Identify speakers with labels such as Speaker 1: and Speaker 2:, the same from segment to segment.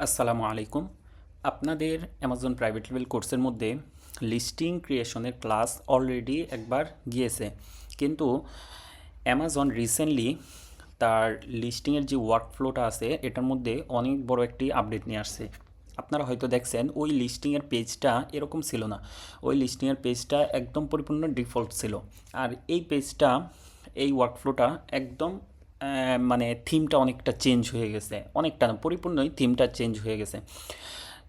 Speaker 1: আসসালামু আলাইকুম। আপনাদের অ্যামাজন প্রাইভেট লেভেল কোর্সের মধ্যে লিস্টিং ক্রিয়েশনের ক্লাস অলরেডি একবার গিয়েছে, কিন্তু অ্যামাজন রিসেন্টলি তার লিস্টিংয়ের যে ওয়ার্কফ্লোটা আছে এটার মধ্যে অনেক বড় একটি আপডেট নিয়ে আসছে। আপনারা হয়তো দেখছেন ওই লিস্টিংয়ের পেজটা এরকম ছিল না। ওই লিস্টিংয়ের পেজটা একদম পরিপূর্ণ ডিফল্ট ছিল। আর এই পেজটা, এই ওয়ার্কফ্লোটা একদম মানে থিমটা অনেকটা চেঞ্জ হয়ে গেছে, অনেকটা না, পরিপূর্ণই থিমটা চেঞ্জ হয়ে গেছে।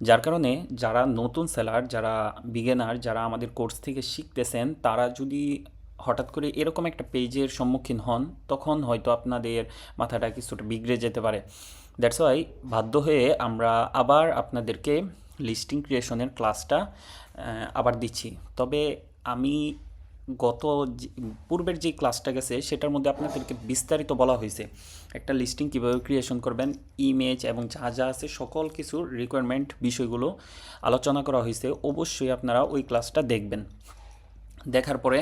Speaker 1: যার কারণে যারা নতুন সেলার, যারা বিগিনার, যারা আমাদের কোর্স থেকে শিখতেছেন, তারা যদি হঠাৎ করে এরকম একটা পেজের সম্মুখীন হন, তখন হয়তো আপনাদের মাথাটা কিছুটা বিগড়ে যেতে পারে। দ্যাটস ওয়াই বাধ্য হয়ে আমরা আবার আপনাদেরকে লিস্টিং ক্রিয়েশনের ক্লাসটা আবার দিচ্ছি। তবে আমি গত পূর্বের যে ক্লাসটা গেছে সেটার মধ্যে আপনাদেরকে বিস্তারিত বলা হয়েছে একটা লিস্টিং কীভাবে ক্রিয়েশন করবেন, ইমেজ এবং যা যা আছে সকল কিছুর রিকোয়ারমেন্ট বিষয়গুলো আলোচনা করা হয়েছে। অবশ্যই আপনারা ওই ক্লাসটা দেখবেন। দেখার পরে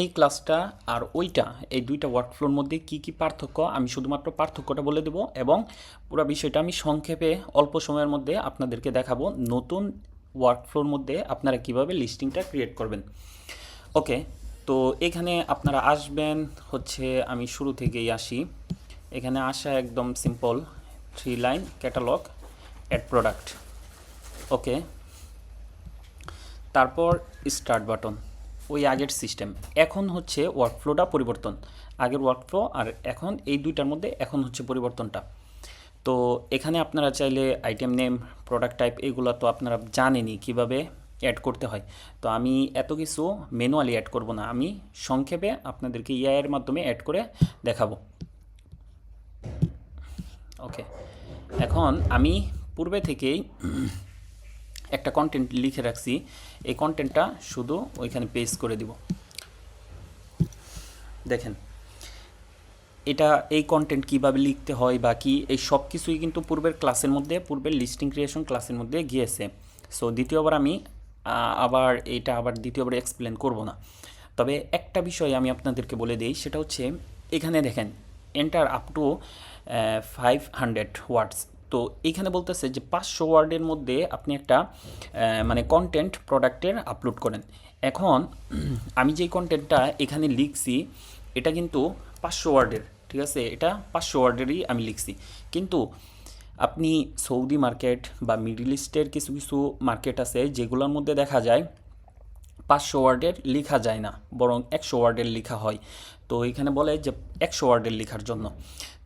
Speaker 1: এই ক্লাসটা আর ওইটা, এই দুইটা ওয়ার্কফ্লোর মধ্যে কি কি পার্থক্য, আমি শুধুমাত্র পার্থক্যটা বলে দেব এবং পুরো বিষয়টা আমি সংক্ষেপে অল্প সময়ের মধ্যে আপনাদেরকে দেখাবো। নতুন ওয়ার্কফ্লোর মধ্যে আপনারা কিভাবে লিস্টিংটা ক্রিয়েট করবেন। ওকে, তো এখানে আপনারা আসবেন হচ্ছে, আমি শুরু থেকেই আসি। এখানে আসা একদম simple, 3 line catalogue add product. Okay, তারপর স্টার্ট বাটন, ওই আগের সিস্টেম। এখন হচ্ছে ওয়ার্কফ্লোটা পরিবর্তন, আগের ওয়ার্কফ্লো আর এখন এই দুইটার মধ্যে এখন হচ্ছে পরিবর্তনটা। তো এখানে আপনারা চাইলে আইটেম নেম, প্রোডাক্ট টাইপ, এগুলো তো আপনারা জানেনই কীভাবে অ্যাড করতে হয়। তো আমি এত কিছু ম্যানুয়ালি অ্যাড করব না, আমি সংক্ষেপে আপনাদেরকে এআই এর মাধ্যমে অ্যাড করে দেখাবো। ওকে, এখন আমি পূর্বে থেকেই একটা কন্টেন্ট লিখে রাখছি, এই কন্টেন্টটা শুধু ওইখানে পেস্ট করে দিব। দেখেন এটা, এই কন্টেন্ট কীভাবে লিখতে হয় বা কি, এই সব কিছুই কিন্তু পূর্বের ক্লাসের মধ্যে, পূর্বের লিস্টিং ক্রিয়েশন ক্লাসের মধ্যে গিয়েছে। সো দ্বিতীয়বার আমি আবার দ্বিতীয়বার এক্সপ্লেন করব না। তবে একটা বিষয় আমি আপনাদেরকে বলে দিই, সেটা হচ্ছে এখানে দেখেন এন্টার আপ টু 500 ওয়ার্ডস। তো এইখানে বলতেছে যে 500 ওয়ার্ডের মধ্যে আপনি একটা মানে কন্টেন্ট প্রোডাক্টের আপলোড করেন। এখন আমি যেই কন্টেন্টটা এখানে লিখছি এটা কিন্তু 500 ওয়ার্ডের, ঠিক আছে, এটা 500 ওয়ার্ডেরই আমি লিখছি। কিন্তু আপনি সৌদি মার্কেট বা মিডল ইস্টের কিছু কিছু মার্কেট আছে যেগুলোর মধ্যে দেখা যায় 500 ওয়ার্ডের লেখা যায় না, বরং 100 ওয়ার্ডের লেখা হয়। তো এইখানে বলে যে 100 ওয়ার্ডের লেখার জন্য।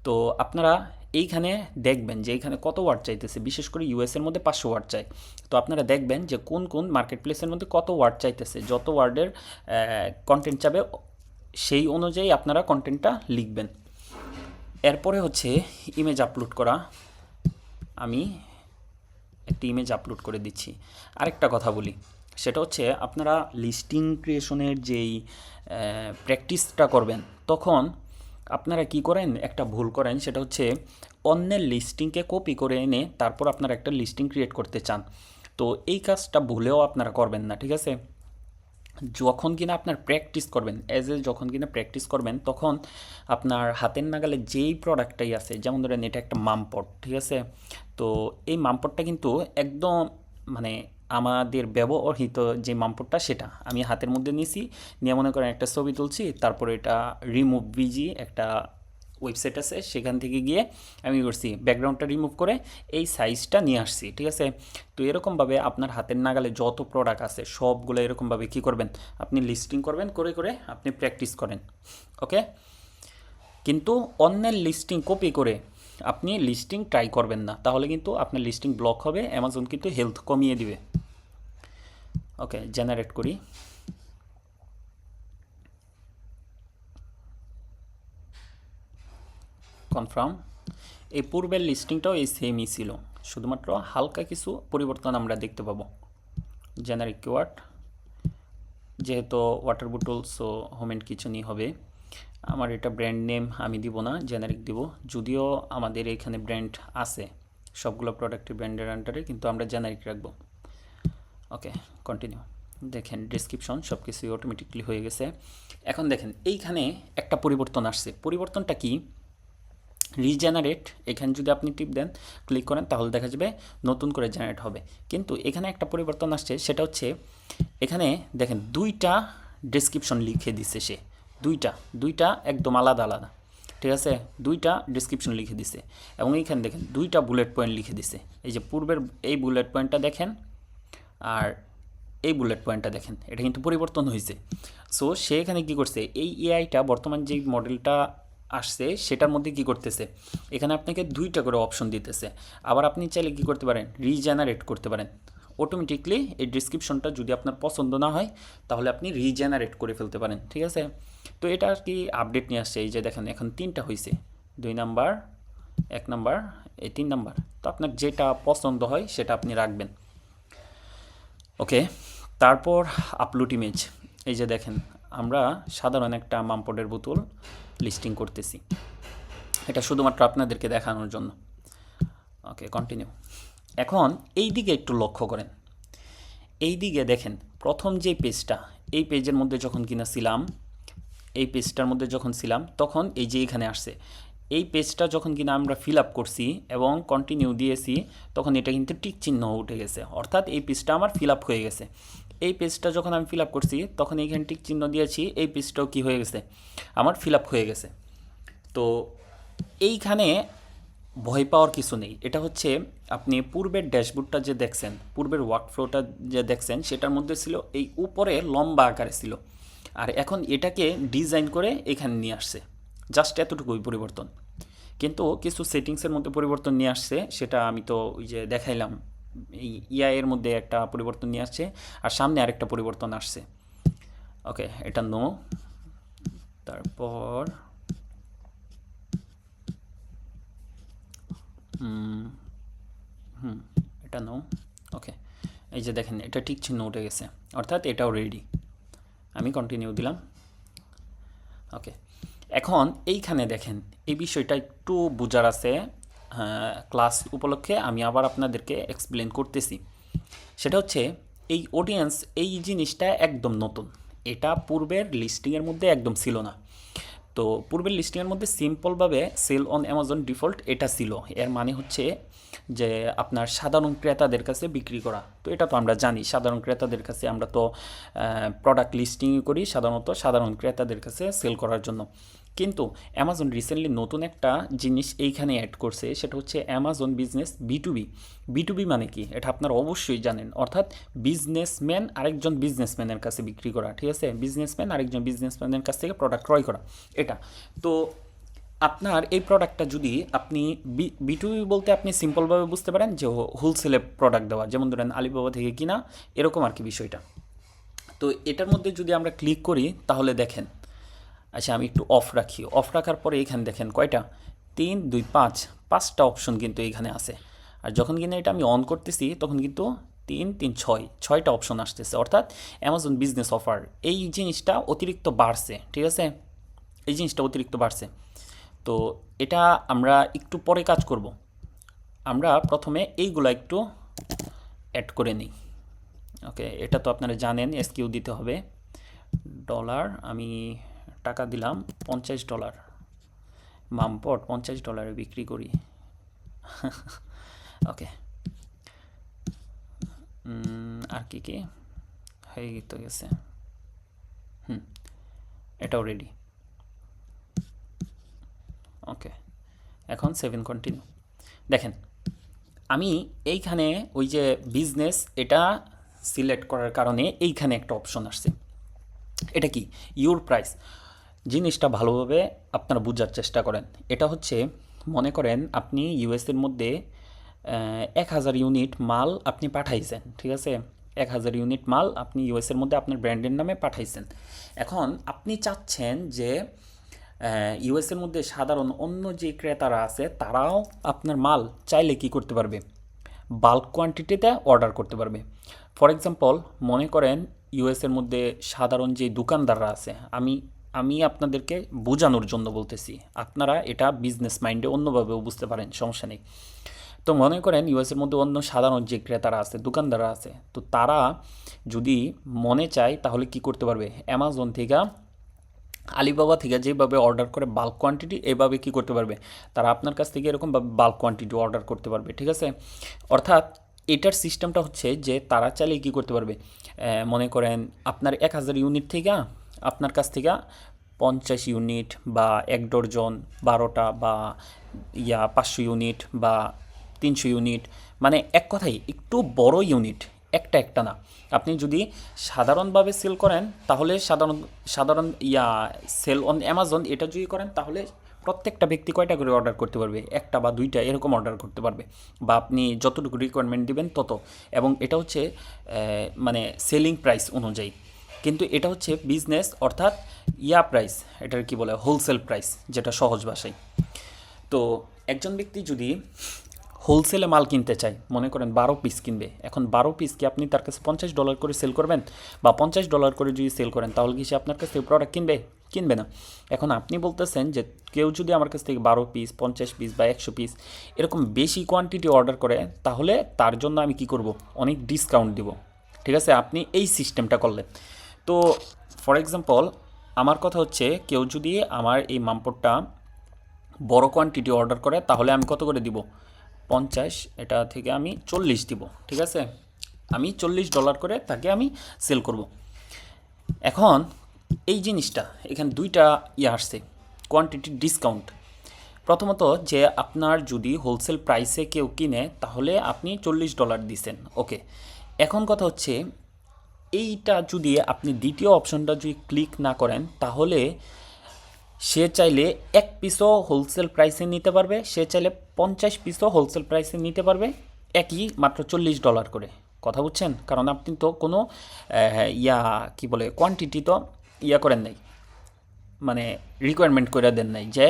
Speaker 1: তো আপনারা এইখানে দেখবেন যে এইখানে কত ওয়ার্ড চাইতেছে, বিশেষ করে ইউএসের মধ্যে 500 ওয়ার্ড চাই। তো আপনারা দেখবেন যে কোন কোন মার্কেট প্লেসের মধ্যে কত ওয়ার্ড চাইতেছে, যত ওয়ার্ডের কন্টেন্ট চাবে সেই অনুযায়ী আপনারা কন্টেন্টটা লিখবেন। এরপরে হচ্ছে ইমেজ আপলোড করা। আমি একটি ইমেজ আপলোড করে দিচ্ছি। আরেকটা কথা বলি, সেটা হচ্ছে আপনারা লিস্টিং ক্রিয়েশনের যেই প্র্যাকটিসটা করবেন, তখন আপনারা কি করেন, একটা ভুল করেন, সেটা হচ্ছে অন্যের লিস্টিংকে কপি করে এনে তারপর আপনারা একটা লিস্টিং ক্রিয়েট করতে চান। তো এই কাজটা ভুলেও আপনারা করবেন না, ঠিক আছে। যখন কিনা আপনার প্র্যাকটিস করবেন, যখন কিনা প্র্যাকটিস করবেন, তখন আপনার হাতের নাগালে যেই প্রোডাক্টটাই আছে, যেমন ধরেন এটা একটা মামপট, ঠিক আছে। তো এই মামপটটা কিন্তু একদম মানে আমাদের ব্যবহৃত যে মামপটটা সেটা আমি হাতের মধ্যে নিয়েছি, নিয়ে মনে করেন একটা ছবি তুলছি, তারপরে এটা রিমুভ বিজি একটা ওয়েবসাইট আছে, সেখান থেকে গিয়ে আমি করছি ব্যাকগ্রাউন্ডটা রিমুভ করে এই সাইজটা নিয়ে আসছি, ঠিক আছে। তো এরকমভাবে আপনার হাতের নাগালে যত প্রোডাক্ট আছে সবগুলো এরকমভাবে কী করবেন, আপনি লিস্টিং করবেন, করে করে আপনি প্র্যাকটিস করেন। ওকে, কিন্তু অন্যের লিস্টিং কপি করে আপনি লিস্টিং ট্রাই করবেন না, তাহলে কিন্তু আপনার লিস্টিং ব্লক হবে, অ্যামাজন কিন্তু হেলথ কমিয়ে দিবে। ওকে, জেনারেট করি। কনফার্ম। এই পূর্বের লিস্টিংটাও এই সেমই ছিল, শুধুমাত্র হালকা কিছু পরিবর্তন আমরা দেখতে পাবো। জেনারিক কিওয়ার্ড, যেহেতু ওয়াটার বোতল, সো হোম অ্যান্ড কিচেনই হবে। আমার এটা ব্র্যান্ড নেম আমি দিব না, জেনারিক দিব, যদিও আমাদের এখানে ব্র্যান্ড আছে সবগুলো প্রোডাক্টের ব্র্যান্ডের আন্ডারে, কিন্তু আমরা জেনারিক রাখবো। ওকে, কন্টিনিউ। দেখেন ডেসক্রিপশন সব কিছুই অটোমেটিকলি হয়ে গেছে। এখন দেখেন এইখানে একটা পরিবর্তন আসছে। পরিবর্তনটা কি, রিজেনারেট, এখানে যদি আপনি টিপ দেন, ক্লিক করেন, তাহলে দেখা যাবে নতুন করে জেনারেট হবে। কিন্তু এখানে একটা পরিবর্তন আসছে, সেটা হচ্ছে এখানে দেখেন দুইটা ডেসক্রিপশন লিখে দিছে সে, দুইটা দুইটা একদম আলাদা আলাদা, ঠিক আছে, দুইটা ডেসক্রিপশন লিখে দিছে। এবং এইখানে দেখেন দুইটা বুলেট পয়েন্ট লিখে দিছে, এই যে পূর্বের এই বুলেট পয়েন্টটা দেখেন আর এই বুলেট পয়েন্টটা দেখেন, এটা কিন্তু পরিবর্তন হয়েছে। সো সে এখানে কী করছে, এই এআইটা বর্তমান যে মডেলটা আসছে সেটার মধ্যে কি করতেছে, এখানে আপনাকে দুইটা করে অপশন দিতেছে। আবার আপনি চাইলে কি করতে পারেন, রিজেনারেট করতে পারেন অটোমেটিকলি। এই ডিসক্রিপশনটা যদি আপনার পছন্দ না হয় তাহলে আপনি রিজেনারেট করে ফেলতে পারেন, ঠিক আছে। তো এটা আর কি আপডেট নিয়ে আসছে, এই যে দেখেন এখন 3টা হয়েছে, 2 নাম্বার, 1 নাম্বার, এই 3 নাম্বার। তো আপনার যেটা পছন্দ হয় সেটা আপনি রাখবেন। ওকে, তারপর আপলোড ইমেজ, এই যে দেখেন আমরা সাধারণ একটা মামপটের বোতল লিস্টিং করতেছি, এটা শুধুমাত্র আপনাদেরকে দেখানোর জন্য। ওকে, কন্টিনিউ। এখন এই দিকে একটু লক্ষ্য করেন, এই দিকে দেখেন প্রথম যে পেজটা, এই পেজের মধ্যে যখন কিনা ছিলাম, এই পেজটার মধ্যে যখন ছিলাম তখন এই যে এখানে আসছে, এই পেজটা যখন কিনা আমরা ফিল আপ করছি এবং কন্টিনিউ দিয়েছি, তখন এটা কিন্তু টিক চিহ্ন উঠে গেছে, অর্থাৎ এই পেজটা আমার ফিল আপ হয়ে গেছে। এই পেজটা যখন আমি ফিল আপ করছি তখন এইখানে টিক চিহ্ন দিয়েছি, এই পেজটাও কি হয়ে গেছে, আমার ফিল আপ হয়ে গেছে। তো এইখানে ভয় পাওয়ার কিছু নেই, এটা হচ্ছে আপনি পূর্বের ড্যাশবোর্ডটা যে দেখছেন, পূর্বের ওয়ার্কফ্লোটা যে দেখছেন, সেটার মধ্যে ছিল এই উপরে লম্বা আকারে ছিল, আর এখন এটাকে ডিজাইন করে এখানে নিয়ে আসছে, জাস্ট এতটুকুই পরিবর্তন। কিন্তু কিছু সেটিংসের মধ্যে পরিবর্তন নিয়ে আসছে, সেটা আমি তো ওই যে দেখাইলাম, এই ইআই এর মধ্যে একটা পরিবর্তন নিয়ে আসছে আর সামনে আরেকটা পরিবর্তন আসছে। ওকে, এটা নো, তারপর এটা নো। ওকে, এই যে দেখেন এটা ঠিক চিহ্ন উঠে গেছে, অর্থাৎ এটাও রেডি। আমি কন্টিনিউ দিলাম। ওকে, এখন এইখানে দেখেন এই বিষয়টা একটু বোঝার আছে, ক্লাস উপলক্ষে আমি আবার আপনাদেরকে এক্সপ্লেন করতেছি। সেটা হচ্ছে এই অডিয়েন্স, এই জিনিসটা একদম নতুন, এটা পূর্বের লিস্টিংয়ের মধ্যে একদম ছিল না। তো পূর্বের লিস্টিংয়ের মধ্যে সিম্পলভাবে সেল অন অ্যামাজন ডিফল্ট এটা ছিল, এর মানে হচ্ছে যে আপনার সাধারণ ক্রেতাদের কাছে বিক্রি করা। তো এটা তো আমরা জানি, সাধারণ ক্রেতাদের কাছে আমরা তো প্রোডাক্ট লিস্টিং করি সাধারণত সাধারণ ক্রেতাদের কাছে সেল করার জন্য। কিন্তু অ্যামাজন রিসেন্টলি নতুন একটা জিনিস এইখানে অ্যাড করছে, সেটা হচ্ছে অ্যামাজন বিজনেস বিটুবি। বিটুবি মানে কি এটা আপনারা অবশ্যই জানেন, অর্থাৎ বিজনেসম্যান আরেকজন বিজনেসম্যানের কাছে বিক্রি করা, ঠিক আছে, বিজনেসম্যান আরেকজন বিজনেসম্যানের কাছ থেকে প্রোডাক্ট ক্রয় করা এটা। তো আপনার এই প্রোডাক্টটা যদি আপনি বিটুবি বলতে আপনি সিম্পলভাবে বুঝতে পারেন যে হোলসেলে প্রোডাক্ট দেওয়া, যেমন ধরেন আলিবাবা থেকে কিনা, এরকম আর কি বিষয়টা। তো এটার মধ্যে যদি আমরা ক্লিক করি তাহলে দেখেন, আচ্ছা আমি একটু অফ রাখি, অফ রাখার পরে এখানে দেখেন কয়টা, 3 2 5, 5টা অপশন কিন্তু এইখানে আছে। আর যখন কিনা এটা আমি অন করতেছি তখন কিন্তু 3 3 6, 6টা অপশন আসতেছে, অর্থাৎ অ্যামাজন বিজনেস অফার এই জিনিসটা অতিরিক্ত বাড়ছে, ঠিক আছে, এই জিনিসটা অতিরিক্ত বাড়ছে। তো এটা আমরা একটু পরে কাজ করব, আমরা প্রথমে এইগুলো একটু অ্যাড করে নিই। ওকে, এটা তো আপনারা জানেন এসকিউ দিতে হবে, ডলার, আমি টাকা দিলাম $50, মামপট $50 বিক্রি করি। ওকে, আর কি কি হয়ে তো গেছে, এটাও রেডি। ওকে, এখন 7 কন্টিনিউ। দেখেন আমি এইখানে ওই যে বিজনেস এটা সিলেক্ট করার কারণে এইখানে একটা অপশন আসছে, এটা কি ইউর প্রাইস। জিনিসটা ভালোভাবে আপনারা বোঝার চেষ্টা করেন, এটা হচ্ছে মনে করেন আপনি ইউএসের মধ্যে 1000 ইউনিট মাল আপনি পাঠাইছেন, ঠিক আছে, 1000 ইউনিট মাল আপনি ইউএসের মধ্যে আপনার ব্র্যান্ডের নামে পাঠাইছেন। এখন আপনি চাচ্ছেন যে ইউএসের মধ্যে সাধারণ অন্য যে ক্রেতারা আছে তারাও আপনার মাল চাইলে কি করতে পারবে, বাল্ক কোয়ান্টিটিতে অর্ডার করতে পারবে। ফর এক্সাম্পল মনে করেন ইউএসের মধ্যে সাধারণ যে দোকানদাররা আছে, আমি আমি আপনাদেরকে বোঝানোর জন্য বলতেছি, আপনারা এটা বিজনেস মাইন্ডে অন্যভাবেও বুঝতে পারেন, সমস্যা নেই। তো মনে করেন ইউএসের মধ্যে অন্য সাধারণ যে ক্রেতারা আছে, দোকানদাররা আছে, তো তারা যদি মনে চায় তাহলে কি করতে পারবে, অ্যামাজন থেকে আলিবাবা থেকে যেভাবে অর্ডার করে বাল্ক কোয়ান্টিটি, এভাবে কি করতে পারবে, তারা আপনার কাছ থেকে এরকমভাবে বাল্ক কোয়ান্টিটি অর্ডার করতে পারবে। ঠিক আছে, অর্থাৎ এটার সিস্টেমটা হচ্ছে যে তারা চাইলে কি করতে পারবে, মনে করেন আপনার 1000 ইউনিট থেকে আপনার কাছ থেকে 50 ইউনিট বা 1 ডজন 12টা বা 500 ইউনিট বা 300 ইউনিট, মানে এক কথায় একটু বড় ইউনিট, একটা একটা না। আপনি যদি সাধারণভাবে সেল করেন তাহলে সাধারণ সাধারণ সেল অন অ্যামাজন এটা যদি করেন তাহলে প্রত্যেকটা ব্যক্তি কয়টা করে অর্ডার করতে পারবে, একটা বা দুইটা এরকম অর্ডার করতে পারবে, বা আপনি যতটুকু রিকোয়ারমেন্ট দিবেন তত। এবং এটা হচ্ছে মানে সেলিং প্রাইস অনুযায়ী, কিন্তু এটা হচ্ছে বিজনেস অর্থাৎ প্রাইস, এটার কি বলে হোলসেল প্রাইস, যেটা সহজ ভাষায়। তো একজন ব্যক্তি যদি হোলসেলে মাল কিনতে চায়, মনে করেন 12 পিস কিনবে, এখন 12 পিস কি আপনি তার কাছে $50 করে সেল করবেন, বা $50 করে যদি সেল করেন তাহলে কি সে আপনার কাছ থেকে প্রোডাক্ট কিনবে? কিনবে না। এখন আপনি বলতেছেন যে কেউ যদি আমার কাছ থেকে 12 পিস 50 পিস বা 100 পিস এরকম বেশি কোয়ান্টিটি অর্ডার করে, তাহলে তার জন্য আমি কি করব, অনেক ডিসকাউন্ট দিব। ঠিক আছে, আপনি এই সিস্টেমটা করলেন। তো ফর এক্সাম্পল আমার কথা হচ্ছে, কেউ যদি আমার এই মামপটটা বড় কোয়ান্টিটি অর্ডার করে তাহলে আমি কত করে দিব, 50, এটা থেকে আমি 40 দিব। ঠিক আছে, আমি $40 করে তাকে আমি সেল করব। এখন এই জিনিসটা এখানে দুইটা আসছে, কোয়ান্টিটির ডিসকাউন্ট। প্রথমত যে আপনার যদি হোলসেল প্রাইসে কেউ কিনে তাহলে আপনি $40 দিছেন, ওকে। এখন কথা হচ্ছে এইটা যদি আপনি দ্বিতীয় অপশনটা যদি ক্লিক না করেন তাহলে সে চাইলে 1 পিসও হোলসেল প্রাইসে নিতে পারবে, সে চাইলে 50 পিসও হোলসেল প্রাইসে নিতে পারবে, একই মাত্র $40 করে। কথা বুঝছেন? কারণ আপনি তো কোনো কি বলে কোয়ান্টিটি তো করেন নাই, মানে রিকোয়ারমেন্ট করে দেন নাই যে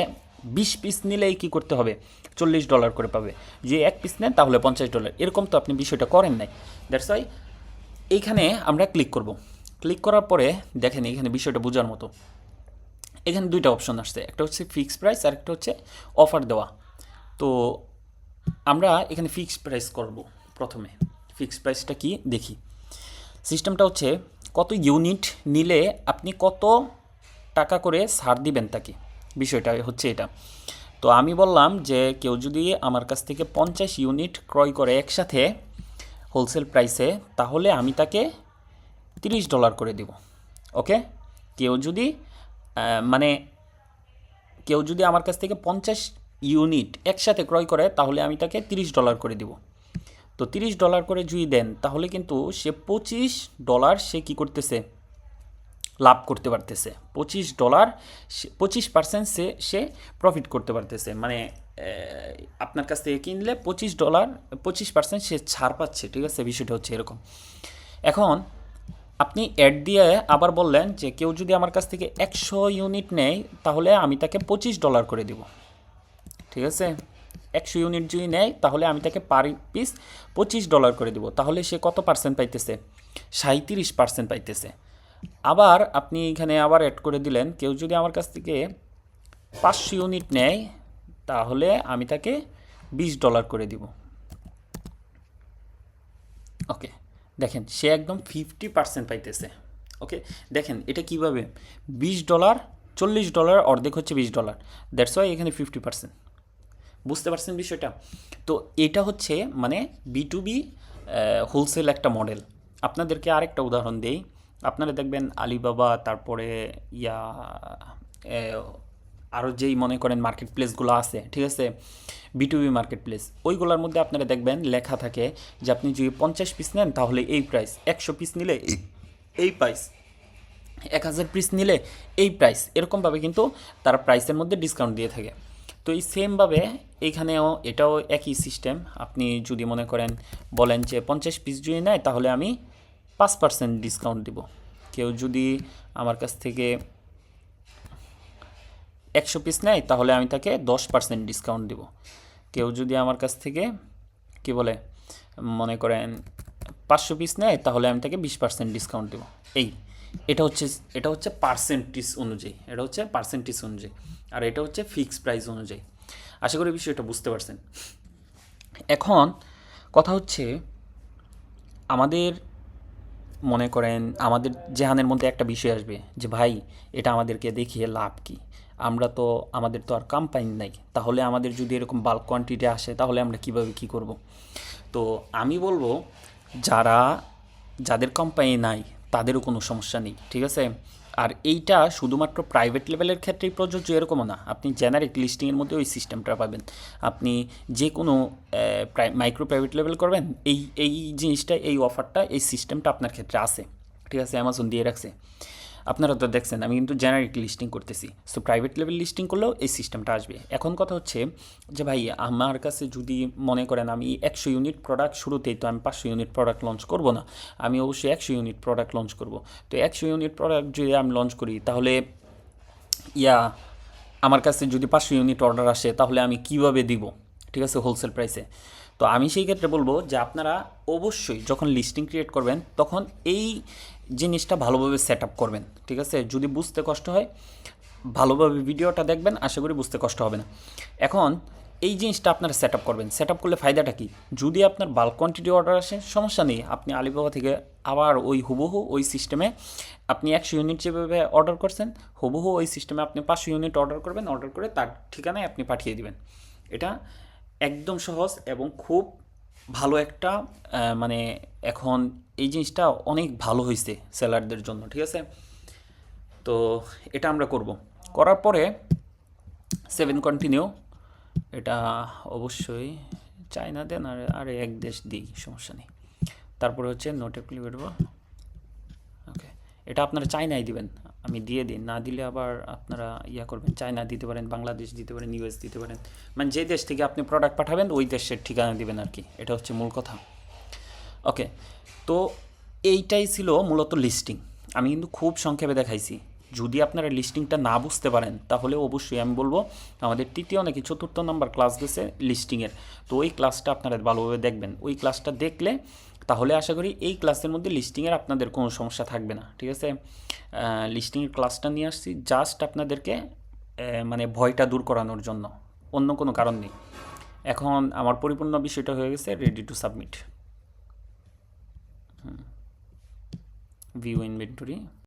Speaker 1: 20 পিস নিলেই কি করতে হবে, $40 করে পাবে, যে 1 পিস নেন তাহলে $50, এরকম তো আপনি বিষয়টা করেন নাই। দ্যাটস ওয়াই এইখানে আমরা ক্লিক করব। ক্লিক করার পরে দেখেন এখানে বিষয়টা বোঝার মতো, এখানে দুইটা অপশন আসছে, একটা হচ্ছে ফিক্সড প্রাইস আর একটা হচ্ছে অফার দেওয়া। তো আমরা এখানে ফিক্সড প্রাইস করব। প্রথমে ফিক্সড প্রাইসটা কি দেখি। সিস্টেমটা হচ্ছে কত ইউনিট নিলে আপনি কত টাকা করে ছাড় দিবেন তাকে, বিষয়টা হচ্ছে এটা। তো আমি বললাম যে কেউ যদি আমার কাছ থেকে 50 ইউনিট ক্রয় করে একসাথে হোলসেল প্রাইসে, তাহলে আমি তাকে $30 করে দেব, ওকে। কেউ যদি মানে কেউ যদি আমার কাছ থেকে 50 ইউনিট একসাথে ক্রয় করে তাহলে আমি তাকে $30 করে দিব। তো $30 করে যদি দেন তাহলে কিন্তু সে $25 সে কী করতেছে, লাভ করতে পারতেছে। $25, 25% সে প্রফিট করতে পারতেছে, মানে আপনার কাছ থেকে কিনলে $25 25% সে ছাড় পাচ্ছে। ঠিক আছে, বিষয়টা হচ্ছে এরকম। এখন আপনি অ্যাড দিয়ে আবার বললেন যে কেউ যদি আমার কাছ থেকে 100 ইউনিট নেয় তাহলে আমি তাকে $25 করে দিব। ঠিক আছে, 100 ইউনিট যদি নেয় তাহলে আমি তাকে পার পিস $25 করে দিব। তাহলে সে কত পার্সেন্ট পাইতেছে, 37% পাইতেছে। আবার আপনি এখানে আবার অ্যাড করে দিলেন কেউ যদি আমার কাছ থেকে 500 ইউনিট নেয় তাহলে আমি তাকে $20 করে দিব, ওকে। দেখেন সে একদম 50% পাইতেছে, ওকে। দেখেন এটা কিভাবে, $20, $40 অর্ধেক হচ্ছে $20, দ্যাটস ওয়াই এখানে 50%। বুঝতে পারছেন বিষয়টা? তো এটা হচ্ছে মানে B2B হোলসেল একটা মডেল। আপনাদেরকে আরেকটা উদাহরণ দেই। আপনারা দেখবেন আলিবাবা, তারপরে আরও যেই মনে করেন মার্কেট প্লেসগুলো আছে, ঠিক আছে, B2B মার্কেট প্লেস, ওইগুলোর মধ্যে আপনারা দেখবেন লেখা থাকে যে আপনি যদি 50 পিস নেন তাহলে এই প্রাইস, 100 পিস নিলে এই প্রাইস, 1000 পিস নিলে এই প্রাইস, এরকমভাবে কিন্তু তারা প্রাইসের মধ্যে ডিসকাউন্ট দিয়ে থাকে। তো এই সেমভাবে এইখানেও এটাও একই সিস্টেম। আপনি যদি মনে করেন বলেন যে 50 পিস যদি নেয় তাহলে আমি 5% ডিসকাউন্ট দিব। কেউ যদি আমার কাছ থেকে 100 পিস নেয় তাহলে আমি তাকে 10% ডিসকাউন্ট দিব। কেউ যদি আমার কাছ থেকে কি বলে মনে করেন 500 পিস নেয় তাহলে আমি তাকে 20% ডিসকাউন্ট দেবো। এটা হচ্ছে পার্সেন্টেজ অনুযায়ী, এটা হচ্ছে পার্সেন্টেজ অনুযায়ী, আর এটা হচ্ছে ফিক্সড প্রাইস অনুযায়ী। আশা করি বিষয়টা বুঝতে পারছেন। এখন কথা হচ্ছে আমাদের মনে করেন আমাদের জেহানের মধ্যে একটা বিষয় আসবে যে ভাই এটা আমাদেরকে দেখিয়ে লাভ কি, আমরা তো আমাদের তো আর কোম্পানি নাই, তাহলে আমাদের যদি এরকম বাল্ক কোয়ান্টিটি আসে তাহলে আমরা কিভাবে কি করব। তো আমি বলবো যারা যাদের কোম্পানি নাই তাদেরও কোনো সমস্যা নেই, ঠিক আছে। আর এইটা শুধুমাত্র প্রাইভেট লেভেলের ক্ষেত্রেই প্রযোজ্য এরকমও না, আপনি জেনারিক লিস্টিংয়ের মধ্যে ওই সিস্টেমটা পাবেন। আপনি যে কোনো মাইক্রো প্রাইভেট লেভেল করবেন, এই এই জিনিসটা, এই অফারটা, এই সিস্টেমটা আপনার ক্ষেত্রে আছে, ঠিক আছে, অ্যামাজন দিয়ে রাখছে। আপনারা তো দেখছেন আমি কিন্তু জেনারিক লিস্টিং করতেছি, সো প্রাইভেট লেভেল লিস্টিং করলেও এই সিস্টেমটা আসবে। এখন কথা হচ্ছে যে ভাই আমার কাছে যদি মনে করেন আমি 100 ইউনিট প্রোডাক্ট, শুরুতেই তো আমি 500 ইউনিট প্রোডাক্ট লঞ্চ করব না, আমি অবশ্যই 100 ইউনিট প্রোডাক্ট লঞ্চ করব। তো 100 ইউনিট প্রোডাক্ট যদি আমি লঞ্চ করি তাহলে ইয়া আমার কাছে যদি 500 ইউনিট অর্ডার আসে তাহলে আমি কিভাবে দিব, ঠিক আছে, হোলসেল প্রাইসে। তো আমি সেই ক্ষেত্রে বলবো যে আপনারা অবশ্যই যখন লিস্টিং ক্রিয়েট করবেন তখন এই জিনিসটা ভালোভাবে সেট আপ করবেন, ঠিক আছে। যদি বুঝতে কষ্ট হয় ভালোভাবে ভিডিওটা দেখবেন, আশা করি বুঝতে কষ্ট হবে না। এখন এই জিনিসটা আপনারা সেট আপ করবেন, সেট আপ করলে ফায়দাটা কী, যদি আপনার বাল্ক কোয়ান্টিটি অর্ডার আসে সমস্যা নেই, আপনি আলিবাবা থেকে আবার ওই হুবহু ওই সিস্টেমে আপনি 100 ইউনিট যেভাবে অর্ডার করছেন হুবহু ওই সিস্টেমে আপনি 500 ইউনিট অর্ডার করবেন, অর্ডার করে তার ঠিকানায় আপনি পাঠিয়ে দিবেন। এটা একদম সহজ এবং খুব ভালো একটা মানে এখন এই জিনিসটা অনেক ভালো হয়েছে সেলারদের জন্য, ঠিক আছে। তো এটা আমরা করব, করার পরে 7 কন্টিনিউ, এটা অবশ্যই চায়না দেন, আর এক দেশ দিই, সমস্যা নেই। তারপরে হচ্ছে নোট অ্যাপ্লিকেবল, ওকে, এটা আপনারা চায়নায় দিবেন, আমি দিয়ে দিই, না দিলে আবার আপনারা ইয়া করবেন, চায়না দিতে পারেন, বাংলাদেশ দিতে পারেন, ইউএস দিতে পারেন, মানে যে দেশ থেকে আপনি প্রোডাক্ট পাঠাবেন ওই দেশের ঠিকানা দিবেন আর কি, এটা হচ্ছে মূল কথা। ওকে, তো এইটাই ছিল মূলত লিস্টিং। আমি কিন্তু খুব সংক্ষেপে দেখাইছি, যদি আপনারা লিস্টিংটা না বুঝতে পারেন তাহলে অবশ্যই আমি বলবো আমাদের তৃতীয় নাকি চতুর্থ নাম্বার ক্লাস গেছে লিস্টিংয়ের, তো ওই ক্লাসটা আপনারা ভালোভাবে দেখবেন। ওই ক্লাসটা দেখলে তাহলে আশা করি এই ক্লাসের মধ্যে লিস্টিংয়ের আপনাদের কোনো সমস্যা থাকবে না, ঠিক আছে। লিস্টিংয়ের ক্লাসটা নিয়ে আসছি জাস্ট আপনাদেরকে মানে ভয়টা দূর করানোর জন্য, অন্য কোনো কারণ নেই। এখন আমার পরিপূর্ণ বিষয়টা হয়ে গেছে, ready to submit. View inventory